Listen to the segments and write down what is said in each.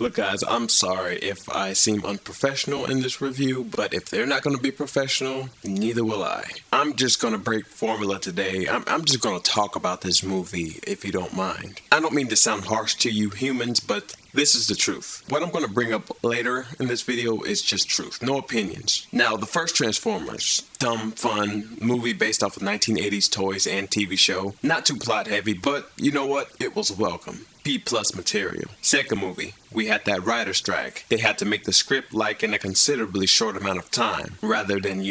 Look guys, I'm sorry if I seem unprofessional in this review, but if they're not going to be professional, neither will I. I'm just going to break formula today. I'm just going to talk about this movie, if you don't mind. I don't mean to sound harsh to you humans, but this is the truth. What I'm going to bring up later in this video is just truth, no opinions. Now, the first Transformers, dumb, fun, movie based off of 1980s toys and TV show. Not too plot heavy, but you know what? It was welcome. B+ material. Second movie, we had that writer strike. They had to make the script in a considerably short amount of time, rather than,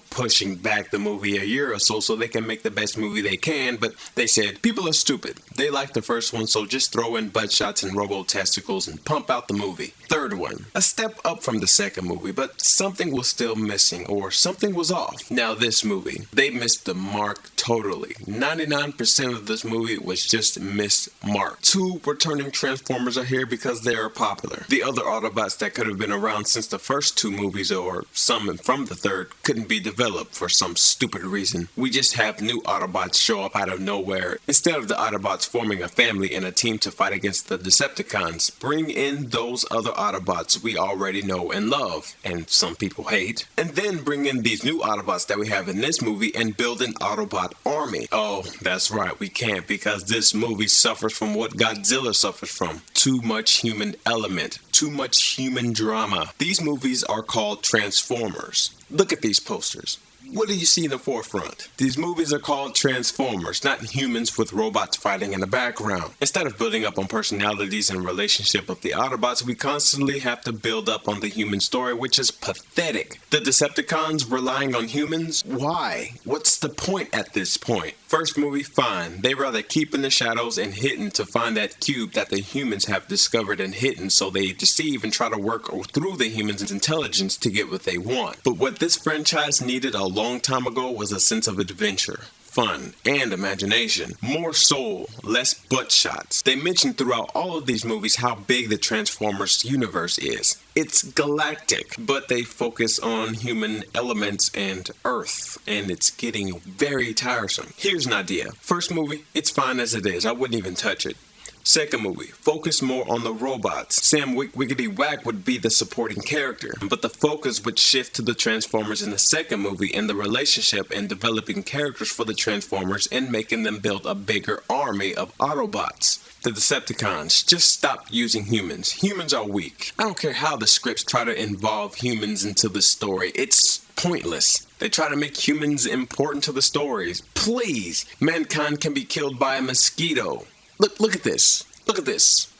pushing back the movie a year or so they can make the best movie they can. But they said, people are stupid. They like the first one, so just throw in butt shots and robo testicles and pump out the movie. Third one, a step up from the second movie, but something was still missing, or something was off. Now this movie, they missed the mark totally. 99% of this movie was just missed mark. Two returning Transformers are here because they are popular. The other Autobots that could have been around since the first two movies, or some from the third, couldn't be developed for some stupid reason. We just have new Autobots show up out of nowhere. Instead of the Autobots forming a family and a team to fight against the Decepticons, bring in those other Autobots we already know and love, and some people hate, and then bring in these new Autobots that we have in this movie and build an Autobot army. Oh, that's right, we can't, because this movie suffers from what Godzilla suffers from. Too much human element, too much human drama. These movies are called Transformers. Look at these posters. What do you see in the forefront? These movies are called Transformers, not humans with robots fighting in the background. Instead of building up on personalities and relationship of the Autobots, we constantly have to build up on the human story, which is pathetic. The Decepticons relying on humans? Why? What's the point at this point? First movie, fine. They rather keep in the shadows and hidden to find that cube that the humans have discovered and hidden, so they deceive and try to work through the humans' intelligence to get what they want. But what this franchise needed a long time ago was a sense of adventure, fun, and imagination. More soul, less butt shots. They mentioned throughout all of these movies how big the Transformers universe is. It's galactic, but they focus on human elements and Earth, and it's getting very tiresome. Here's an idea. First movie, it's fine as it is. I wouldn't even touch it. Second movie, focus more on the robots. Sam Wiggity Whack would be the supporting character, but the focus would shift to the Transformers in the second movie and the relationship and developing characters for the Transformers and making them build a bigger army of Autobots. The Decepticons, just stop using humans. Humans are weak. I don't care how the scripts try to involve humans into the story. It's pointless. They try to make humans important to the stories. Please, mankind can be killed by a mosquito. Look at this. Look at this.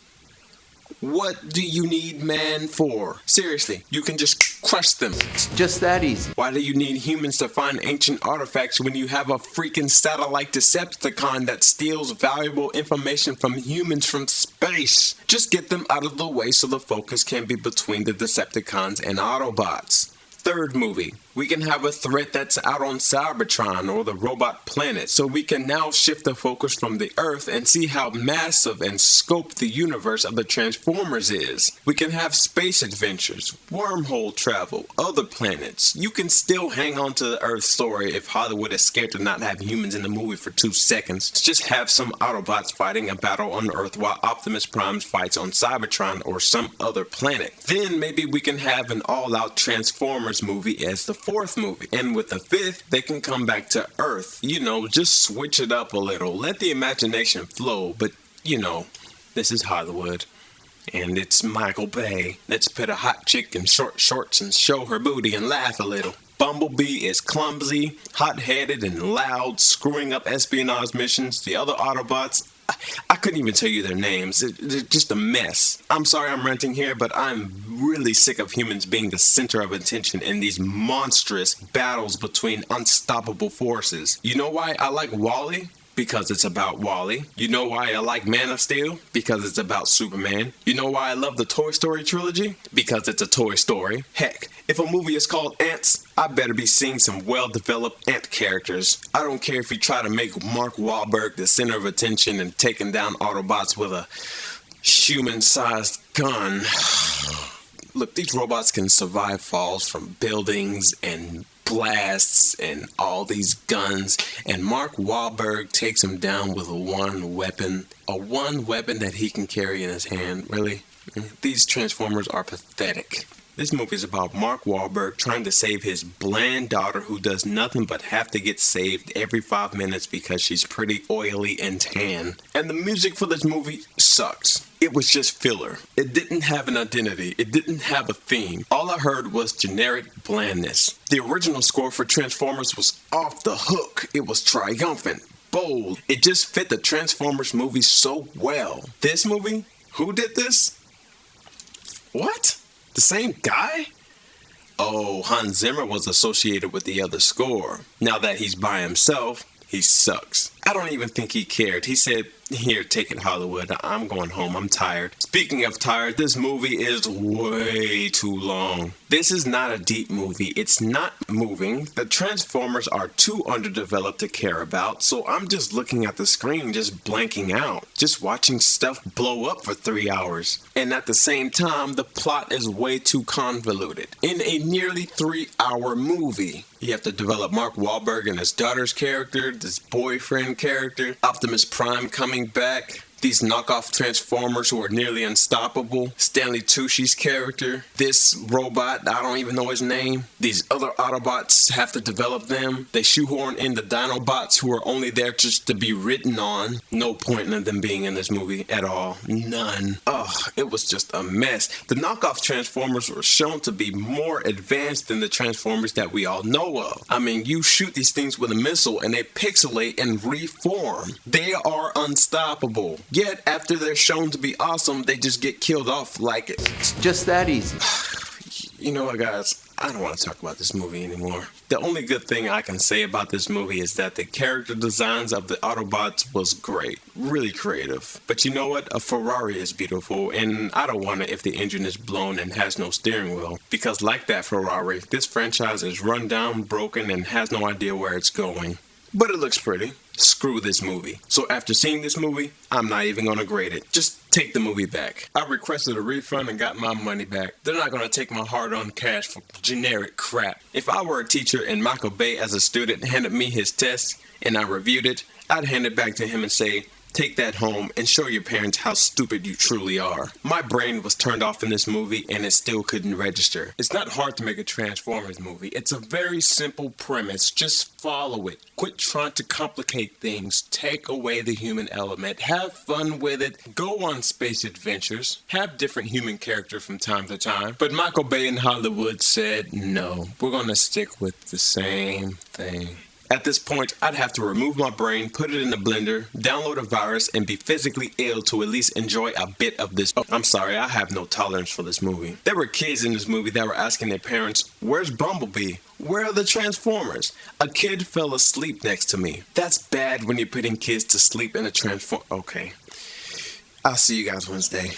What do you need man for? Seriously, you can just crush them. It's just that easy. Why do you need humans to find ancient artifacts when you have a freaking satellite Decepticon that steals valuable information from humans from space? Just get them out of the way so the focus can be between the Decepticons and Autobots. Third movie, we can have a threat that's out on Cybertron or the robot planet, so we can now shift the focus from the Earth and see how massive and scoped the universe of the Transformers is. We can have space adventures, wormhole travel, other planets. You can still hang on to the Earth story if Hollywood is scared to not have humans in the movie for 2 seconds. Just have some Autobots fighting a battle on Earth while Optimus Prime fights on Cybertron or some other planet. Then maybe we can have an all-out Transformers movie as the fourth movie, and with the fifth they can come back to Earth. Just switch it up a little, let the imagination flow. But this is Hollywood and it's Michael Bay. Let's put a hot chick in short shorts and show her booty and laugh a little. Bumblebee is clumsy, hot-headed, and loud, screwing up espionage missions. The other Autobots, I couldn't even tell you their names. They're just a mess. I'm sorry I'm ranting here, but I'm really sick of humans being the center of attention in these monstrous battles between unstoppable forces. You know why I like WALL-E? Because it's about WALL-E. You know why I like Man of Steel? Because it's about Superman. You know why I love the Toy Story trilogy? Because it's a Toy Story. Heck, if a movie is called Ants, I better be seeing some well-developed ant characters. I don't care if you try to make Mark Wahlberg the center of attention and taking down Autobots with a human-sized gun. Look, these robots can survive falls from buildings and blasts and all these guns, and Mark Wahlberg takes him down with one weapon that he can carry in his hand. Really? These Transformers are pathetic. This movie is about Mark Wahlberg trying to save his bland daughter who does nothing but have to get saved every 5 minutes because she's pretty oily and tan. And the music for this movie sucks. It was just filler. It didn't have an identity. It didn't have a theme. All I heard was generic blandness. The original score for Transformers was off the hook. It was triumphant, bold. It just fit the Transformers movie so well. This movie? Who did this? What? The same guy? Oh, Hans Zimmer was associated with the other score. Now that he's by himself, he sucks. I don't even think he cared. He said, "Here, take it, Hollywood. I'm going home. I'm tired." Speaking of tired, this movie is way too long. This is not a deep movie. It's not moving. The Transformers are too underdeveloped to care about, so I'm just looking at the screen, just blanking out. Just watching stuff blow up for 3 hours. And at the same time, the plot is way too convoluted. In a nearly 3-hour movie, you have to develop Mark Wahlberg and his daughter's character, this boyfriend character, Optimus Prime coming back, these knockoff Transformers who are nearly unstoppable, Stanley Tucci's character, this robot, I don't even know his name, these other Autobots have to develop them, they shoehorn in the Dinobots who are only there just to be written on, no point in them being in this movie at all, none. Ugh, it was just a mess. The knockoff Transformers were shown to be more advanced than the Transformers that we all know of. I mean, you shoot these things with a missile and they pixelate and reform. They are unstoppable. Yet, after they're shown to be awesome, they just get killed off like it. It's just that easy. You know what, guys? I don't want to talk about this movie anymore. The only good thing I can say about this movie is that the character designs of the Autobots was great. Really creative. But you know what? A Ferrari is beautiful, and I don't want it if the engine is blown and has no steering wheel. Because like that Ferrari, this franchise is run down, broken, and has no idea where it's going. But it looks pretty. Screw this movie. So after seeing this movie, I'm not even gonna grade it. Just take the movie back. I requested a refund and got my money back. They're not gonna take my hard-earned cash for generic crap. If I were a teacher and Michael Bay as a student handed me his test and I reviewed it, I'd hand it back to him and say, "Take that home and show your parents how stupid you truly are." My brain was turned off in this movie and it still couldn't register. It's not hard to make a Transformers movie. It's a very simple premise. Just follow it. Quit trying to complicate things. Take away the human element. Have fun with it. Go on space adventures. Have different human characters from time to time. But Michael Bay and Hollywood said, no, we're going to stick with the same thing. At this point, I'd have to remove my brain, put it in the blender, download a virus, and be physically ill to at least enjoy a bit of this. Oh, I'm sorry, I have no tolerance for this movie. There were kids in this movie that were asking their parents, "Where's Bumblebee? Where are the Transformers?" A kid fell asleep next to me. That's bad when you're putting kids to sleep in a Transform. Okay. I'll see you guys Wednesday.